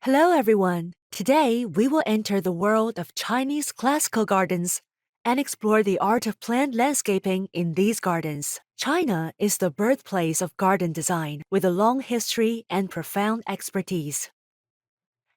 Hello, everyone. Today, we will enter the world of Chinese classical gardens and explore the art of plant landscaping in these gardens. China is the birthplace of garden design with a long history and profound expertise.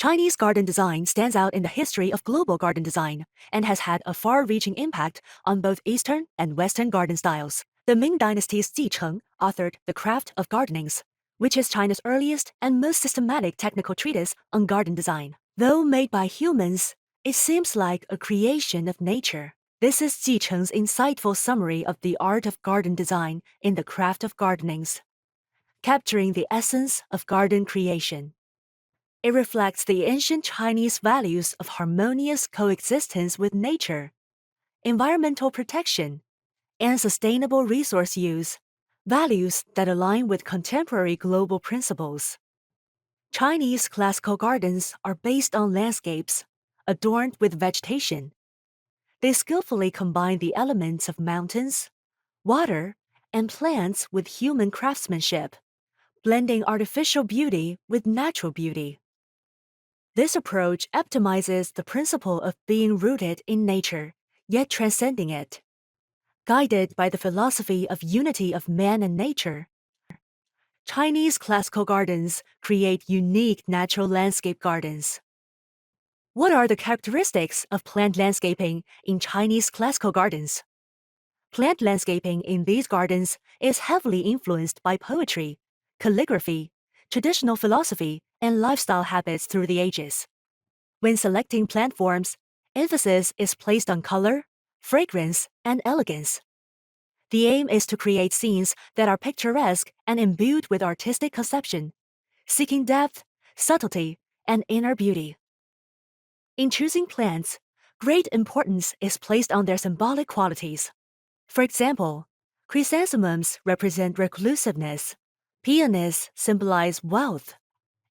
Chinese garden design stands out in the history of global garden design and has had a far-reaching impact on both Eastern and Western garden styles. The Ming Dynasty's Zicheng authored The Craft of Gardenings, which is China's earliest and most systematic technical treatise on garden design. Though made by humans, it seems like a creation of nature. This is Zicheng's insightful summary of the art of garden design in The Craft of Gardenings, capturing the essence of garden creation. It reflects the ancient Chinese values of harmonious coexistence with nature, environmental protection, and sustainable resource use, values that align with contemporary global principles. Chinese classical gardens are based on landscapes, adorned with vegetation. They skillfully combine the elements of mountains, water, and plants with human craftsmanship, blending artificial beauty with natural beauty. This approach optimizes the principle of being rooted in nature, yet transcending it. Guided by the philosophy of unity of man and nature, Chinese classical gardens create unique natural landscape gardens. What are the characteristics of plant landscaping in Chinese classical gardens? Plant landscaping in these gardens is heavily influenced by poetry, calligraphy, traditional philosophy, and lifestyle habits through the ages. When selecting plant forms, emphasis is placed on color, fragrance, and elegance. The aim is to create scenes that are picturesque and imbued with artistic conception, seeking depth, subtlety, and inner beauty. In choosing plants, great importance is placed on their symbolic qualities. For example, chrysanthemums represent reclusiveness, peonies symbolize wealth,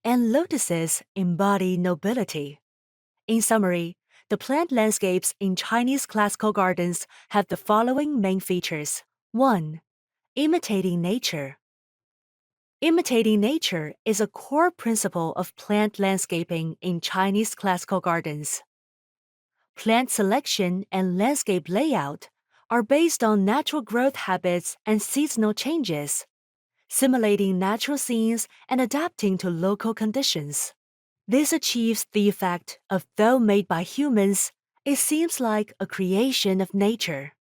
and lotuses embody nobility. In summary, the plant landscapes in Chinese classical gardens have the following main features. 1. Imitating nature. Imitating nature is a core principle of plant landscaping in Chinese classical gardens. Plant selection and landscape layout are based on natural growth habits and seasonal changes, simulating natural scenes and adapting to local conditions. This achieves the effect of, though made by humans, it seems like a creation of nature.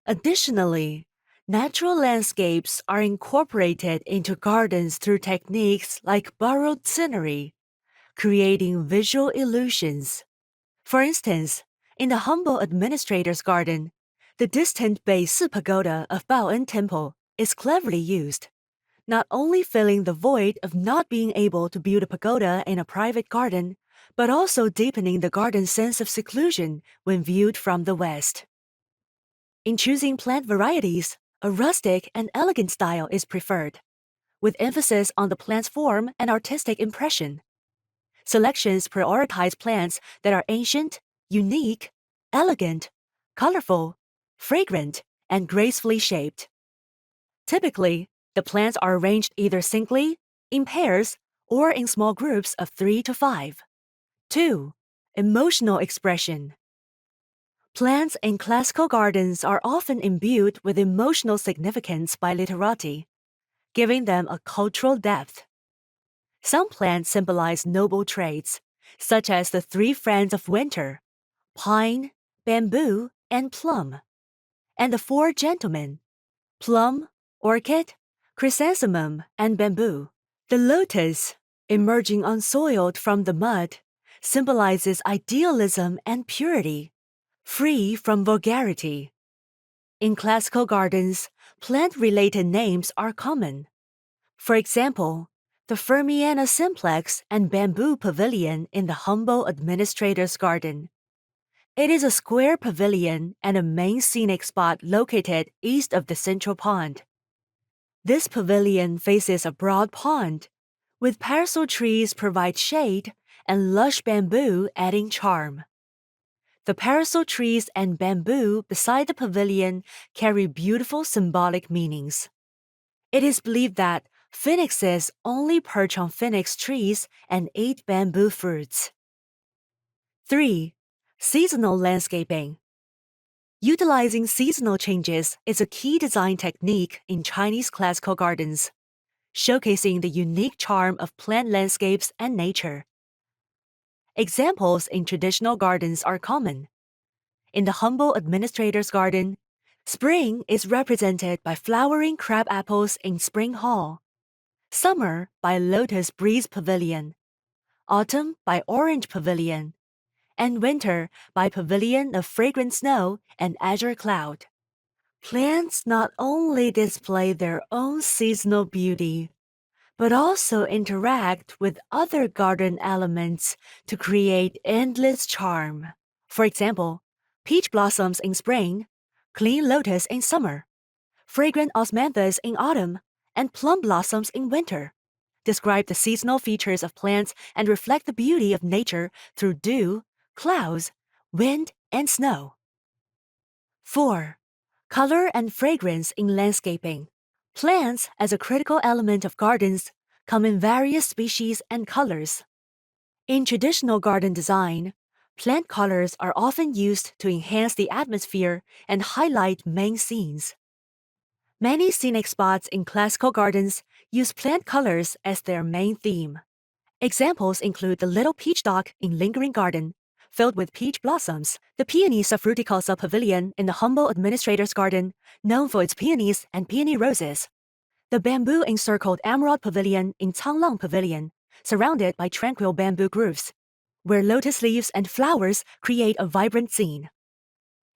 Additionally, natural landscapes are incorporated into gardens through techniques like borrowed scenery, creating visual illusions. For instance, in the humble administrator's garden, the distant Beici pagoda of Bao'en Temple is cleverly used, not only filling the void of not being able to build a pagoda in a private garden, but also deepening the garden's sense of seclusion when viewed from the west. In choosing plant varieties, a rustic and elegant style is preferred, with emphasis on the plant's form and artistic impression. Selections prioritize plants that are ancient, unique, elegant, colorful, fragrant, and gracefully shaped. Typically, the plants are arranged either singly, in pairs, or in small groups of 3 to 5. 2. Emotional expression. Plants in classical gardens are often imbued with emotional significance by literati, giving them a cultural depth. Some plants symbolize noble traits, such as the 3 friends of winter, pine, bamboo, and plum, and the 4 gentlemen, plum, orchid, chrysanthemum, and bamboo. The lotus, emerging unsoiled from the mud, symbolizes idealism and purity, free from vulgarity. In classical gardens, plant-related names are common. For example, the Fermiana simplex and bamboo pavilion in the humble administrator's garden. It is a square pavilion and a main scenic spot located east of the central pond. This pavilion faces a broad pond, with parasol trees provide shade and lush bamboo adding charm. The parasol trees and bamboo beside the pavilion carry beautiful symbolic meanings. It is believed that phoenixes only perch on phoenix trees and eat bamboo fruits. 3. Seasonal landscaping. Utilizing seasonal changes is a key design technique in Chinese classical gardens, showcasing the unique charm of plant landscapes and nature. Examples in traditional gardens are common. In the humble administrator's garden, spring is represented by flowering crab apples in Spring Hall, summer by Lotus Breeze Pavilion, autumn by Orange Pavilion, and winter by Pavilion of Fragrant Snow and Azure Cloud. Plants not only display their own seasonal beauty, but also interact with other garden elements to create endless charm. For example, peach blossoms in spring, clean lotus in summer, fragrant osmanthus in autumn, and plum blossoms in winter describe the seasonal features of plants and reflect the beauty of nature through dew, clouds, wind, and snow. 4. Color and fragrance in landscaping. Plants, as a critical element of gardens, come in various species and colors. In traditional garden design, plant colors are often used to enhance the atmosphere and highlight main scenes. Many scenic spots in classical gardens use plant colors as their main theme. Examples include the Little Peach Dock in Lingering Garden, filled with peach blossoms, the Peonies of Fruticosa Pavilion in the humble administrator's garden, known for its peonies and peony roses, the bamboo-encircled Emerald Pavilion in Canglang Pavilion, surrounded by tranquil bamboo groves, where lotus leaves and flowers create a vibrant scene.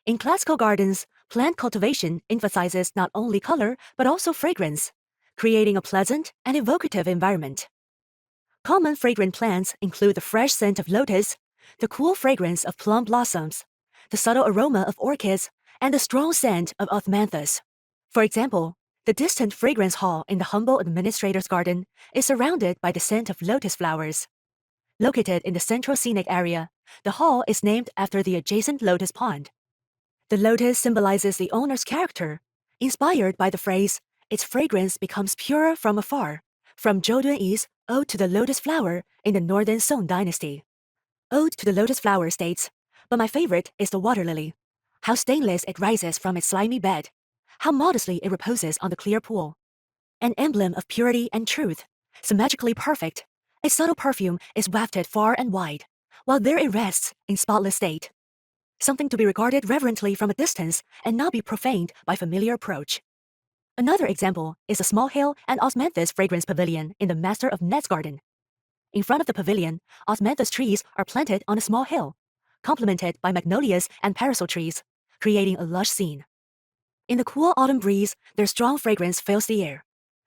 In classical gardens, plant cultivation emphasizes not only color but also fragrance, creating a pleasant and evocative environment. Common fragrant plants include the fresh scent of lotus, the cool fragrance of plum blossoms, the subtle aroma of orchids, and the strong scent of osmanthus. For example, the distant fragrance hall in the humble administrator's garden is surrounded by the scent of lotus flowers. Located in the central scenic area, the hall is named after the adjacent lotus pond. The lotus symbolizes the owner's character, inspired by the phrase, "Its fragrance becomes purer from afar," from Zhou Dunyi's Ode to the Lotus Flower in the Northern Song Dynasty. Ode to the Lotus Flower states, "But my favorite is the water lily. How stainless it rises from its slimy bed. How modestly it reposes on the clear pool. An emblem of purity and truth, symmetrically perfect, its subtle perfume is wafted far and wide, while there it rests in spotless state. Something to be regarded reverently from a distance and not be profaned by familiar approach." Another example is the Small Hill and Osmanthus Fragrance Pavilion in the Master of Net's garden. In front of the pavilion, osmanthus trees are planted on a small hill, complemented by magnolias and parasol trees, creating a lush scene. In the cool autumn breeze, their strong fragrance fills the air.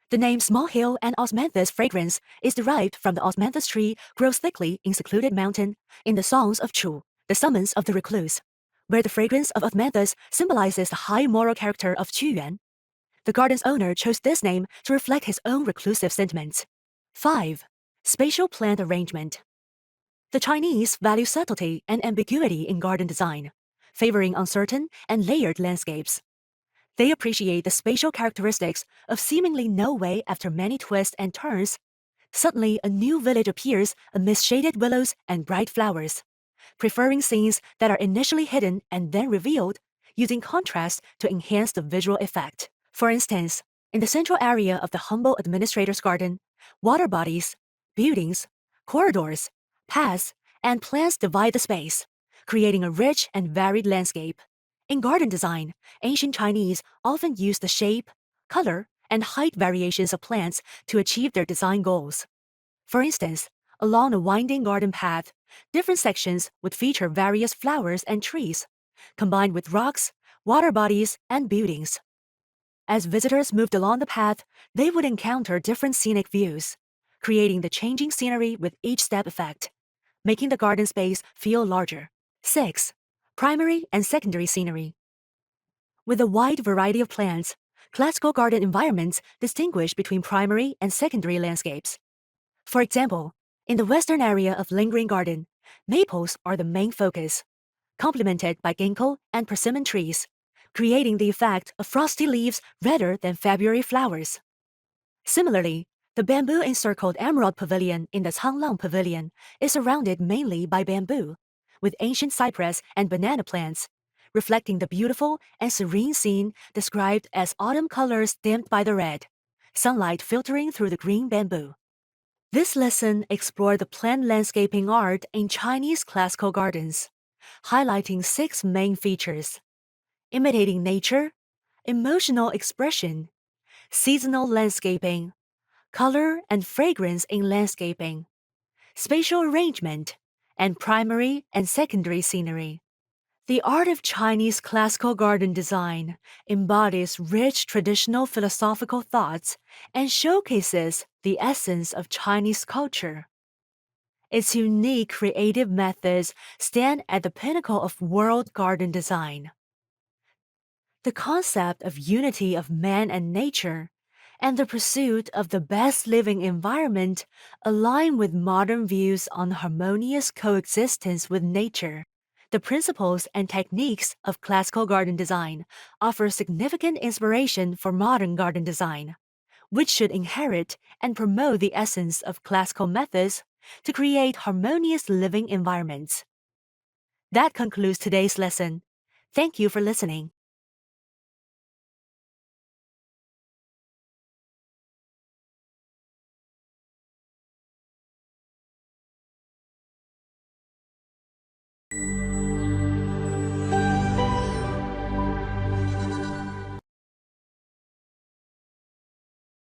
The name Small Hill and Osmanthus Fragrance is derived from the osmanthus tree grows thickly in secluded mountain in the songs of Chu, the summons of the recluse, where the fragrance of osmanthus symbolizes the high moral character of Qu Yuan. The garden's owner chose this name to reflect his own reclusive sentiments. 5. Spatial plant arrangement. The Chinese value subtlety and ambiguity in garden design, favoring uncertain and layered landscapes. They appreciate the spatial characteristics of seemingly no way after many twists and turns. Suddenly, a new village appears amidst shaded willows and bright flowers, preferring scenes that are initially hidden and then revealed, using contrast to enhance the visual effect. For instance, in the central area of the humble administrator's garden, water bodies, buildings, corridors, paths, and plants divide the space, creating a rich and varied landscape. In garden design, ancient Chinese often used the shape, color, and height variations of plants to achieve their design goals. For instance, along a winding garden path, different sections would feature various flowers and trees, combined with rocks, water bodies, and buildings. As visitors moved along the path, they would encounter different scenic views, creating the changing scenery with each step effect, making the garden space feel larger. 6. Primary and secondary scenery. With a wide variety of plants, classical garden environments distinguish between primary and secondary landscapes. For example, in the western area of Lingering Garden, maples are the main focus, complemented by ginkgo and persimmon trees, creating the effect of frosty leaves rather than February flowers. Similarly, the bamboo-encircled Emerald Pavilion in the Canglang Pavilion is surrounded mainly by bamboo, with ancient cypress and banana plants, reflecting the beautiful and serene scene described as autumn colors dimmed by the red, sunlight filtering through the green bamboo. This lesson explored the plant landscaping art in Chinese classical gardens, highlighting 6 main features: imitating nature, emotional expression, seasonal landscaping, color and fragrance in landscaping, spatial arrangement, and primary and secondary scenery. The art of Chinese classical garden design embodies rich traditional philosophical thoughts and showcases the essence of Chinese culture. Its unique creative methods stand at the pinnacle of world garden design. The concept of unity of man and nature and the pursuit of the best living environment align with modern views on harmonious coexistence with nature. The principles and techniques of classical garden design offer significant inspiration for modern garden design, which should inherit and promote the essence of classical methods to create harmonious living environments. That concludes today's lesson. Thank you for listening.